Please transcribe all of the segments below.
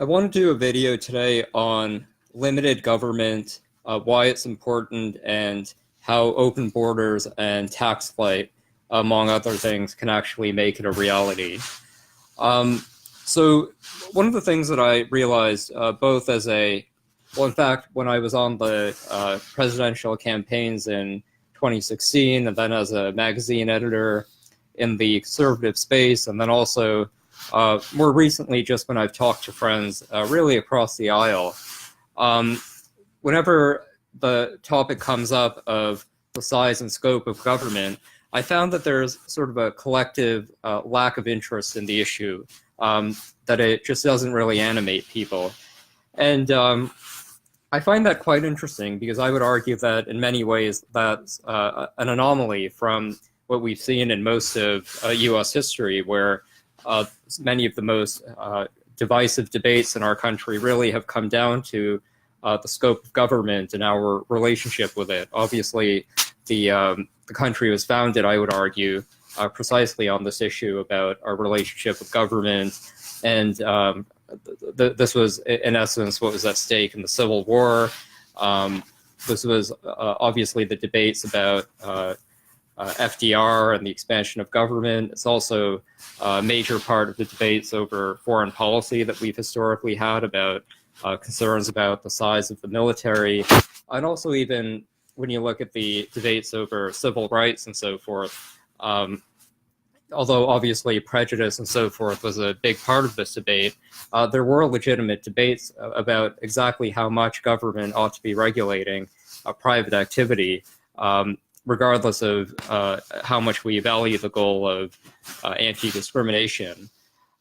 I want to do a video today on limited government, why it's important, and how open borders and tax flight, among other things, can actually make it a reality. So one of the things that I realized, both as well, in fact, when I was on the presidential campaigns in 2016, and then as a magazine editor in the conservative space, and then also more recently, just when I've talked to friends really across the aisle, whenever the topic comes up of the size and scope of government, I found that there's sort of a collective lack of interest in the issue, that it just doesn't really animate people. And I find that quite interesting because I would argue that in many ways that's an anomaly from what we've seen in most of US history, where many of the most divisive debates in our country really have come down to the scope of government and our relationship with it. Obviously, the country was founded, I would argue, precisely on this issue about our relationship with government, and this was, in essence, what was at stake in the Civil War. This was obviously the debates about FDR and the expansion of government. It's also a major part of the debates over foreign policy that we've historically had about concerns about the size of the military. And also even when you look at the debates over civil rights and so forth, although obviously prejudice and so forth was a big part of this debate, there were legitimate debates about exactly how much government ought to be regulating private activity, regardless of how much we value the goal of anti-discrimination.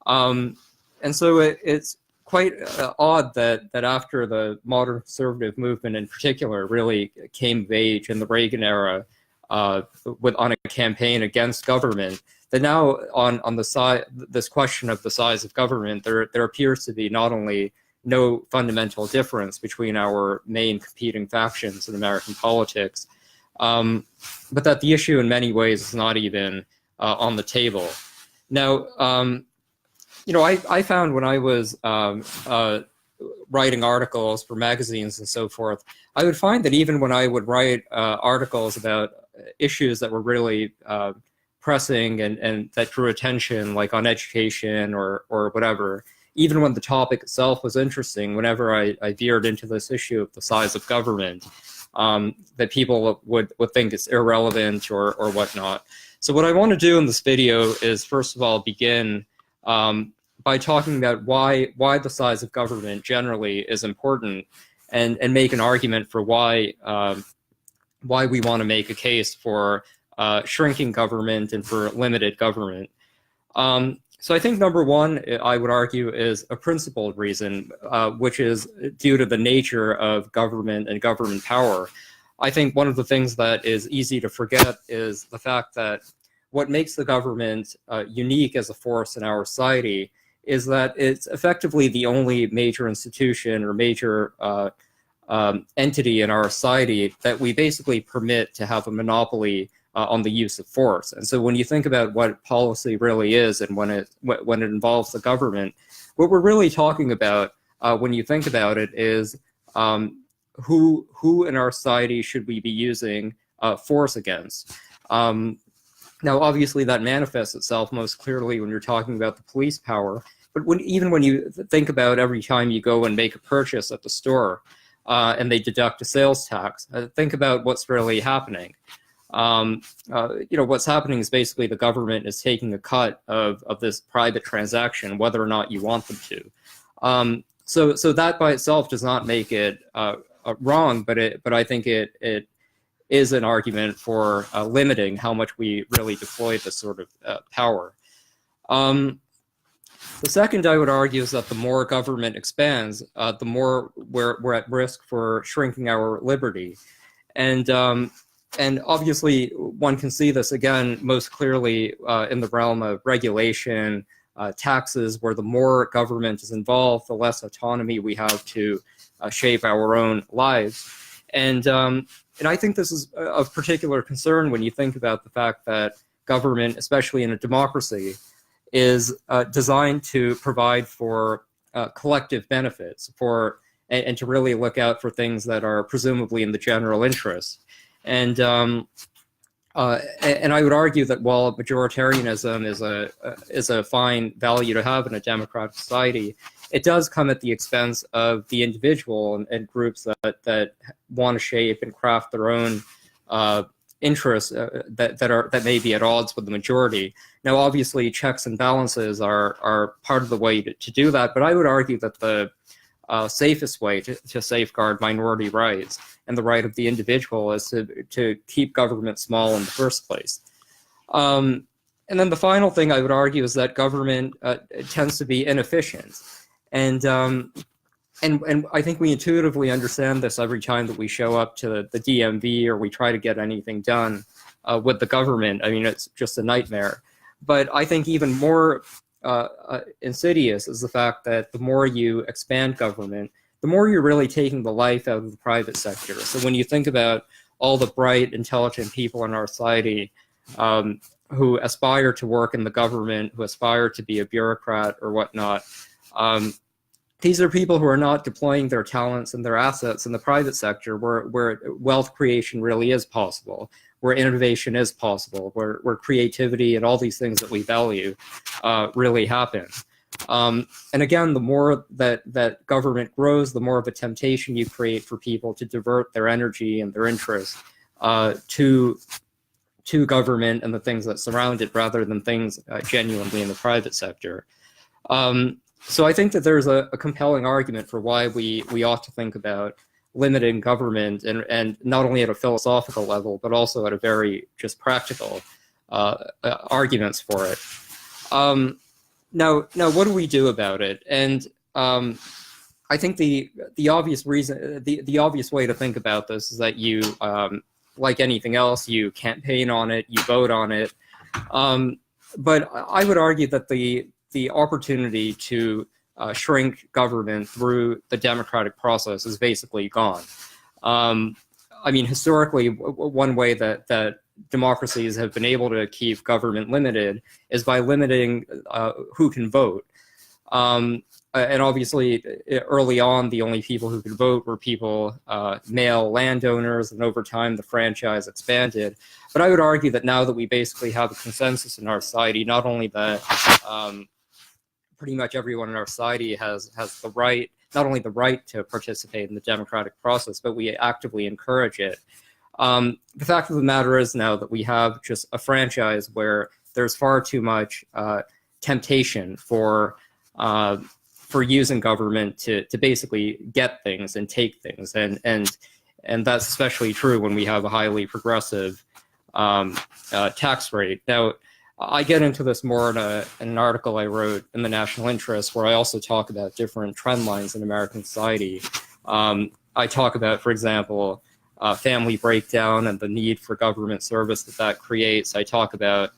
And so it's quite odd that after the modern conservative movement in particular really came of age in the Reagan era on a campaign against government, that now on the side, this question of the size of government, there appears to be not only no fundamental difference between our main competing factions in American politics, but that the issue in many ways is not even on the table. Now, I found when I was writing articles for magazines and so forth, I would find that even when I would write articles about issues that were really pressing and that drew attention, like on education or whatever, even when the topic itself was interesting, whenever I veered into this issue of the size of government, that people would think it's irrelevant or whatnot. So what I want to do in this video is, first of all, begin by talking about why the size of government generally is important, and make an argument for why we want to make a case for shrinking government and for limited government. So I think number one, I would argue, is a principled reason, which is due to the nature of government and government power. I think one of the things that is easy to forget is the fact that what makes the government unique as a force in our society is that it's effectively the only major institution or major entity in our society that we basically permit to have a monopoly on the use of force. And so when you think about what policy really is, and when it involves the government, what we're really talking about when you think about it is who in our society should we be using force against. Now, obviously, that manifests itself most clearly when you're talking about the police power. But even when you think about every time you go and make a purchase at the store and they deduct a sales tax, think about what's really happening. What's happening is basically the government is taking a cut of this private transaction, whether or not you want them to. So that by itself does not make it wrong, but I think it is an argument for limiting how much we really deploy this sort of power. The second, I would argue, is that the more government expands, the more we're at risk for shrinking our liberty. And obviously, one can see this again most clearly in the realm of regulation, taxes, where the more government is involved, the less autonomy we have to shape our own lives. And I think this is of particular concern when you think about the fact that government, especially in a democracy, is designed to provide for collective benefits and to really look out for things that are presumably in the general interest. And I would argue that while majoritarianism is a fine value to have in a democratic society, it does come at the expense of the individual and groups that want to shape and craft their own interests that may be at odds with the majority. Now, obviously, checks and balances are part of the way to do that, but I would argue that the safest way to safeguard minority rights and the right of the individual is to keep government small in the first place. And then the final thing I would argue is that government tends to be inefficient. And I think we intuitively understand this every time that we show up to the DMV or we try to get anything done with the government. I mean, it's just a nightmare. But I think even more insidious is the fact that the more you expand government, the more you're really taking the life out of the private sector. So when you think about all the bright, intelligent people in our society who aspire to work in the government, who aspire to be a bureaucrat or whatnot, these are people who are not deploying their talents and their assets in the private sector where wealth creation really is possible, where innovation is possible, where creativity and all these things that we value really happen. And again, the more that government grows, the more of a temptation you create for people to divert their energy and their interest to government and the things that surround it rather than things genuinely in the private sector. So I think that there's a compelling argument for why we ought to think about limiting government and not only at a philosophical level, but also at a very just practical arguments for it. Now, what do we do about it? And I think the obvious reason, the obvious way to think about this is that you, like anything else, you campaign on it, you vote on it. But I would argue that the opportunity to shrink government through the democratic process is basically gone. I mean, historically, one way that democracies have been able to keep government limited is by limiting who can vote. And obviously, early on, the only people who could vote were people, male landowners, and over time, the franchise expanded. But I would argue that now that we basically have a consensus in our society, not only that pretty much everyone in our society has the right, not only the right to participate in the democratic process, but we actively encourage it. The fact of the matter is now that we have just a franchise where there's far too much temptation for using government to basically get things and take things, and that's especially true when we have a highly progressive tax rate. Now, I get into this more in an article I wrote in the National Interest, where I also talk about different trend lines in American society. I talk about, for example, family breakdown and the need for government service that creates. I talk about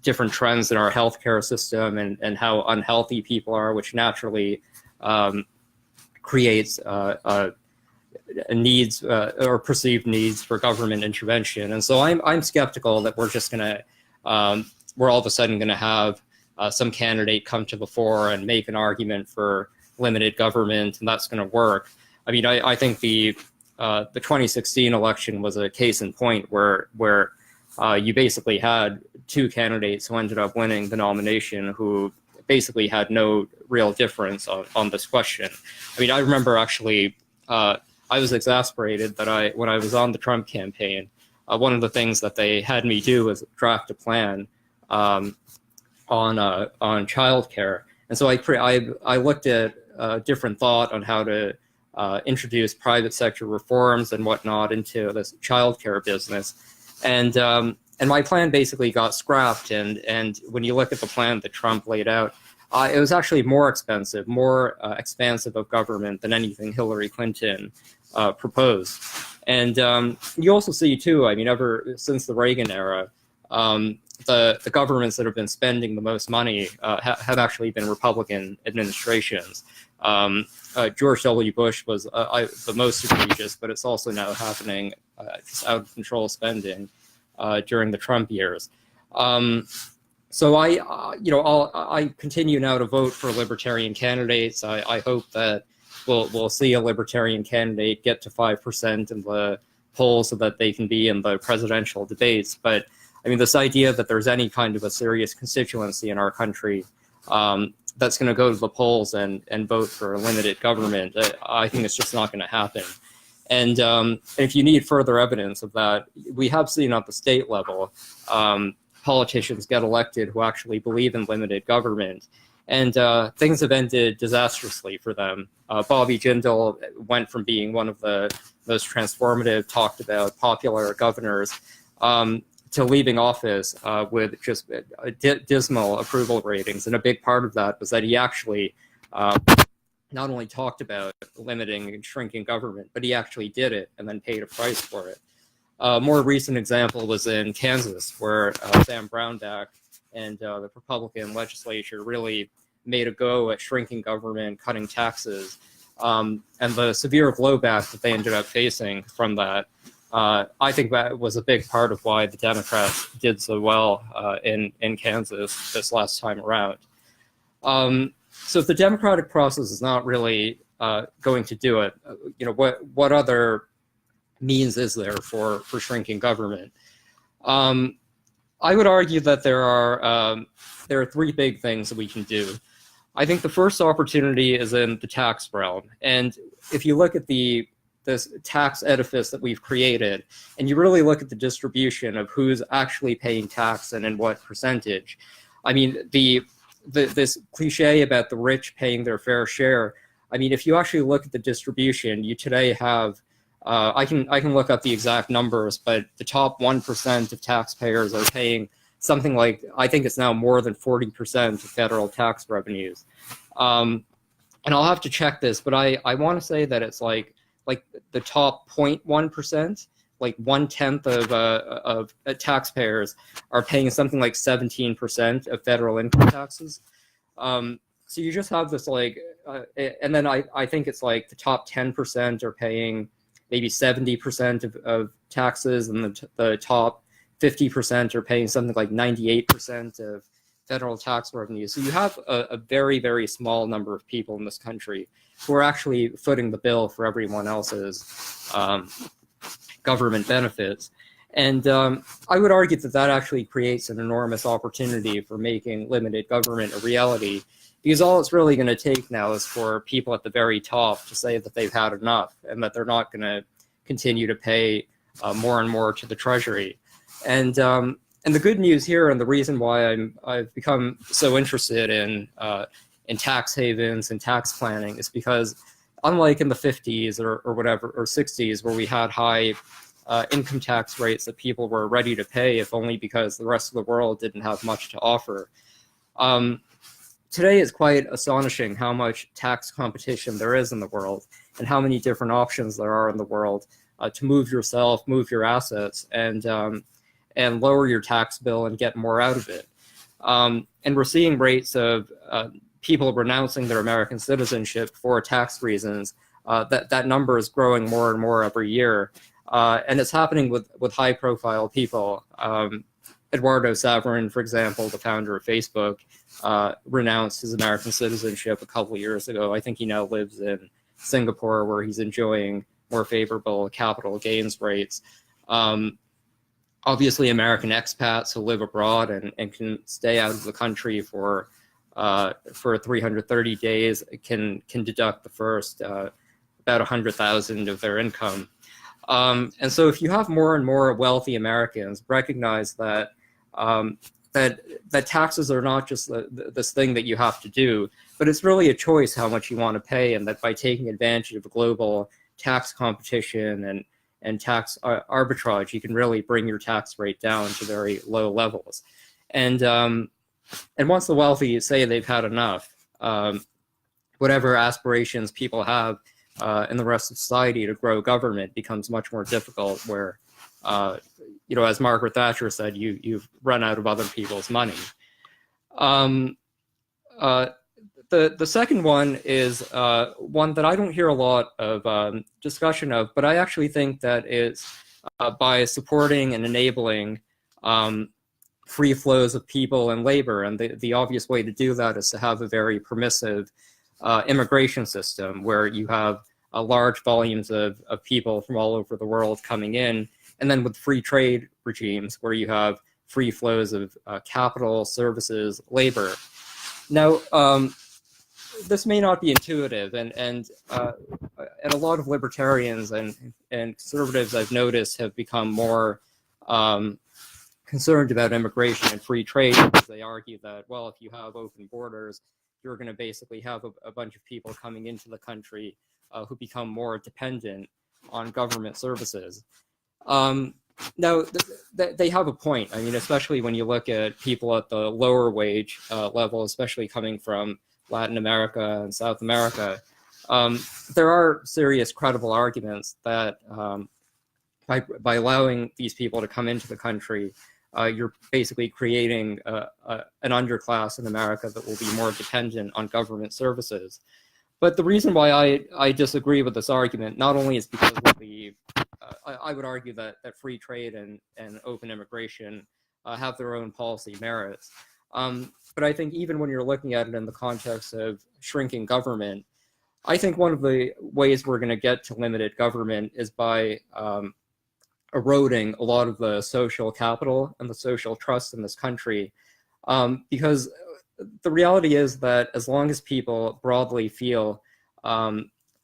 different trends in our healthcare system and how unhealthy people are, which naturally creates needs or perceived needs for government intervention. And so I'm skeptical that we're just going to we're all of a sudden going to have some candidate come to the fore and make an argument for limited government, and that's going to work. I mean, I think the 2016 election was a case in point where you basically had two candidates who ended up winning the nomination who basically had no real difference on this question. I mean, I remember actually I was exasperated that when I was on the Trump campaign, one of the things that they had me do was draft a plan on childcare, and so I looked at different thought on how to introduce private sector reforms and whatnot into this childcare business, and my plan basically got scrapped. And when you look at the plan that Trump laid out, it was actually more expensive, more expansive of government than anything Hillary Clinton proposed. And you also see, too, I mean, ever since the Reagan era, the governments that have been spending the most money have actually been Republican administrations. George W. Bush was the most egregious, but it's also now happening just out of control spending during the Trump years. So I continue now to vote for libertarian candidates. I hope that we'll see a libertarian candidate get to 5% in the polls so that they can be in the presidential debates. But I mean, this idea that there's any kind of a serious constituency in our country that's going to go to the polls and vote for limited government, I think it's just not going to happen. And if you need further evidence of that, we have seen at the state level politicians get elected who actually believe in limited government, and things have ended disastrously for them. Bobby Jindal went from being one of the most transformative, talked about, popular governors to leaving office with just dismal approval ratings. And a big part of that was that he actually not only talked about limiting and shrinking government, but he actually did it and then paid a price for it. A more recent example was in Kansas, where Sam Brownback and the Republican legislature really made a go at shrinking government, cutting taxes, and the severe blowback that they ended up facing from that. I think that was a big part of why the Democrats did so well in Kansas this last time around. So if the democratic process is not really going to do it, what other means is there for shrinking government? I would argue that there are three big things that we can do. I think the first opportunity is in the tax realm, and if you look at this tax edifice that we've created, and you really look at the distribution of who's actually paying tax and in what percentage, I mean, this cliche about the rich paying their fair share, I mean, if you actually look at the distribution, you today have, I can look up the exact numbers, but the top 1% of taxpayers are paying something like, I think it's now more than 40% of federal tax revenues. And I'll have to check this, but I want to say that it's like the top 0.1%, like 1/10 of taxpayers are paying something like 17% of federal income taxes. So you just have this and then I think it's like the top 10% are paying maybe 70% of taxes, and the top 50% are paying something like 98% of federal tax revenue. So you have a very, very small number of people in this country who are actually footing the bill for everyone else's government benefits. And I would argue that actually creates an enormous opportunity for making limited government a reality, because all it's really going to take now is for people at the very top to say that they've had enough and that they're not going to continue to pay more and more to the Treasury. And the good news here, and the reason why I've become so interested in tax havens and tax planning, is because unlike in the 50s or whatever, or 60s, where we had high income tax rates that people were ready to pay, if only because the rest of the world didn't have much to offer. Today it's quite astonishing how much tax competition there is in the world, and how many different options there are in the world to move yourself, move your assets, and lower your tax bill and get more out of it. And we're seeing rates of people renouncing their American citizenship for tax reasons. That number is growing more and more every year. And it's happening with high-profile people. Eduardo Saverin, for example, the founder of Facebook, renounced his American citizenship a couple of years ago. I think he now lives in Singapore, where he's enjoying more favorable capital gains rates. Obviously, American expats who live abroad and can stay out of the country for 330 days can deduct the first about 100,000 of their income. And so if you have more and more wealthy Americans recognize that that taxes are not just this thing that you have to do, but it's really a choice how much you want to pay, and that by taking advantage of global tax competition and tax arbitrage, you can really bring your tax rate down to very low levels. And once the wealthy say they've had enough, whatever aspirations people have in the rest of society to grow government becomes much more difficult, where, as Margaret Thatcher said, you've run out of other people's money. The second one is one that I don't hear a lot of discussion of, but I actually think that is by supporting and enabling free flows of people and labor. And the obvious way to do that is to have a very permissive immigration system where you have large volumes of people from all over the world coming in, and then with free trade regimes where you have free flows of capital, services, labor. Now, this may not be intuitive, and a lot of libertarians and conservatives I've noticed have become more concerned about immigration and free trade, because they argue that, well, if you have open borders, you're going to basically have a bunch of people coming into the country who become more dependent on government services. Now, they have a point. I mean, especially when you look at people at the lower wage level, especially coming from Latin America and South America, there are serious, credible arguments that by allowing these people to come into the country, you're basically creating an underclass in America that will be more dependent on government services. But the reason why I disagree with this argument not only is because of the I would argue that free trade and open immigration have their own policy merits. But I think even when you're looking at it in the context of shrinking government, I think one of the ways we're going to get to limited government is by eroding a lot of the social capital and the social trust in this country. Because the reality is that as long as people broadly feel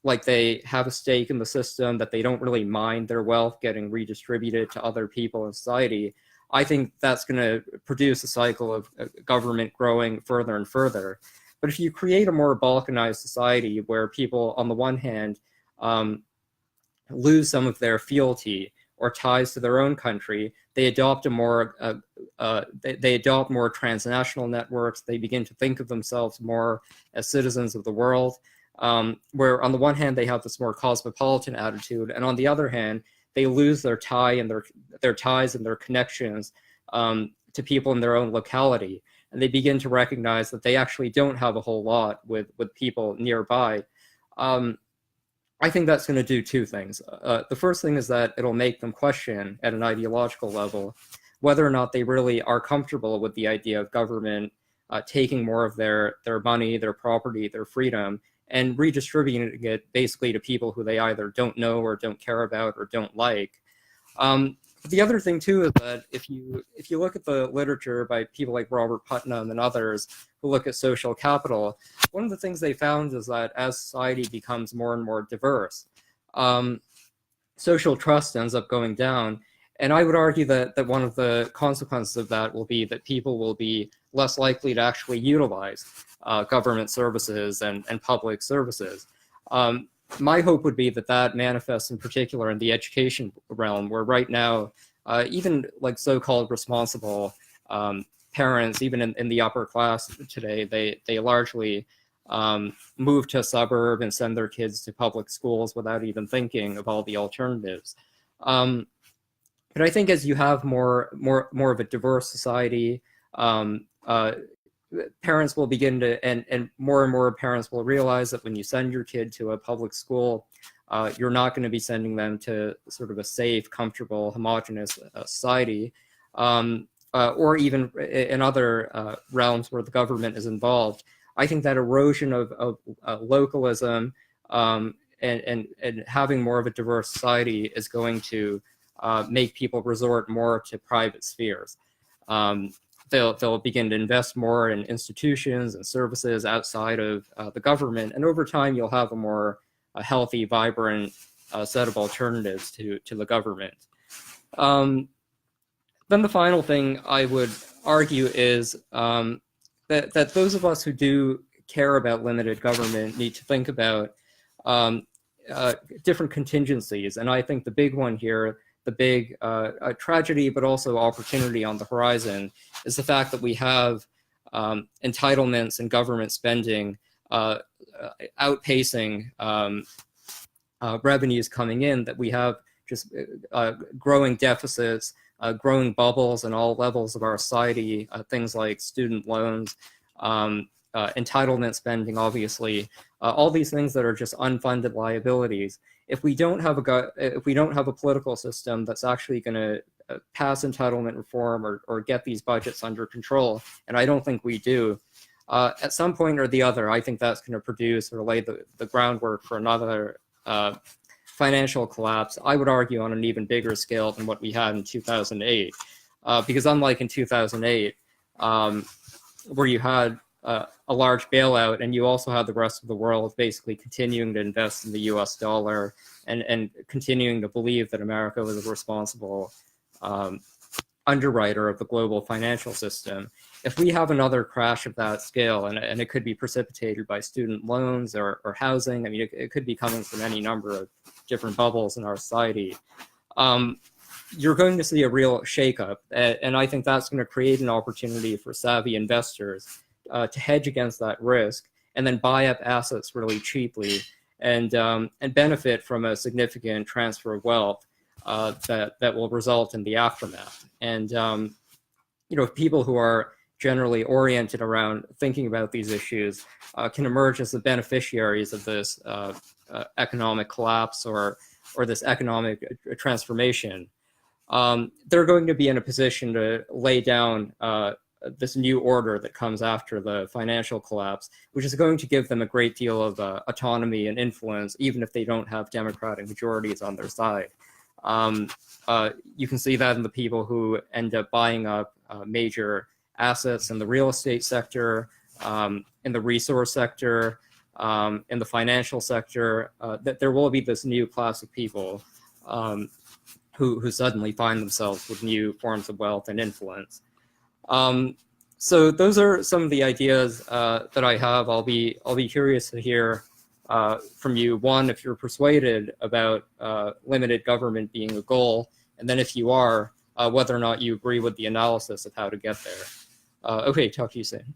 like they have a stake in the system, that they don't really mind their wealth getting redistributed to other people in society, I think that's going to produce a cycle of government growing further and further. But if you create a more balkanized society where people, on the one hand, lose some of their fealty or ties to their own country, they adopt they adopt more transnational networks. They begin to think of themselves more as citizens of the world. Where on the one hand they have this more cosmopolitan attitude, and on the other hand they lose their tie and their ties and their connections to people in their own locality, and they begin to recognize that they actually don't have a whole lot with people nearby. I think that's going to do two things. The first thing is that it'll make them question at an ideological level whether or not they really are comfortable with the idea of government taking more of their money, their property, their freedom, and redistributing it basically to people who they either don't know or don't care about or don't like. But the other thing too is that if you look at the literature by people like Robert Putnam and others who look at social capital, one of the things they found is that as society becomes more and more diverse, social trust ends up going down. And I would argue that one of the consequences of that will be that people will be less likely to actually utilize government services and public services. My hope would be that manifests in particular in the education realm, where right now, even like so-called responsible parents, even in the upper class today, they largely move to a suburb and send their kids to public schools without even thinking of all the alternatives. But I think as you have more of a diverse society, parents will begin to, and more parents will realize that when you send your kid to a public school, you're not going to be sending them to sort of a safe, comfortable, homogenous society, or even in other realms where the government is involved. I think that erosion of localism and having more of a diverse society is going to make people resort more to private spheres. They'll begin to invest more in institutions and services outside of the government, and over time you'll have a more healthy, vibrant set of alternatives to the government. Then the final thing I would argue is that those of us who do care about limited government need to think about different contingencies, and I think the big one here, the big tragedy, but also opportunity on the horizon, is the fact that we have entitlements and government spending outpacing revenues coming in, that we have just growing deficits, growing bubbles in all levels of our society, things like student loans, entitlement spending, obviously, all these things that are just unfunded liabilities. If we don't have a political system that's actually going to pass entitlement reform or get these budgets under control, and I don't think we do, at some point or the other, I think that's going to produce or lay the groundwork for another financial collapse. I would argue on an even bigger scale than what we had in 2008, because unlike in 2008, where you had a large bailout and you also had the rest of the world basically continuing to invest in the US dollar and continuing to believe that America was a responsible underwriter of the global financial system. If we have another crash of that scale, and it could be precipitated by student loans or housing, I mean, it could be coming from any number of different bubbles in our society, you're going to see a real shakeup. And I think that's going to create an opportunity for savvy investors to hedge against that risk and then buy up assets really cheaply and benefit from a significant transfer of wealth that will result in the aftermath. And people who are generally oriented around thinking about these issues can emerge as the beneficiaries of this economic collapse or this economic transformation. They're going to be in a position to lay down this new order that comes after the financial collapse, which is going to give them a great deal of autonomy and influence, even if they don't have democratic majorities on their side. You can see that in the people who end up buying up major assets in the real estate sector, in the resource sector, in the financial sector, that there will be this new class of people who suddenly find themselves with new forms of wealth and influence. So those are some of the ideas that I have. I'll be curious to hear from you. One, if you're persuaded about limited government being a goal, and then if you are, whether or not you agree with the analysis of how to get there. Okay, talk to you soon.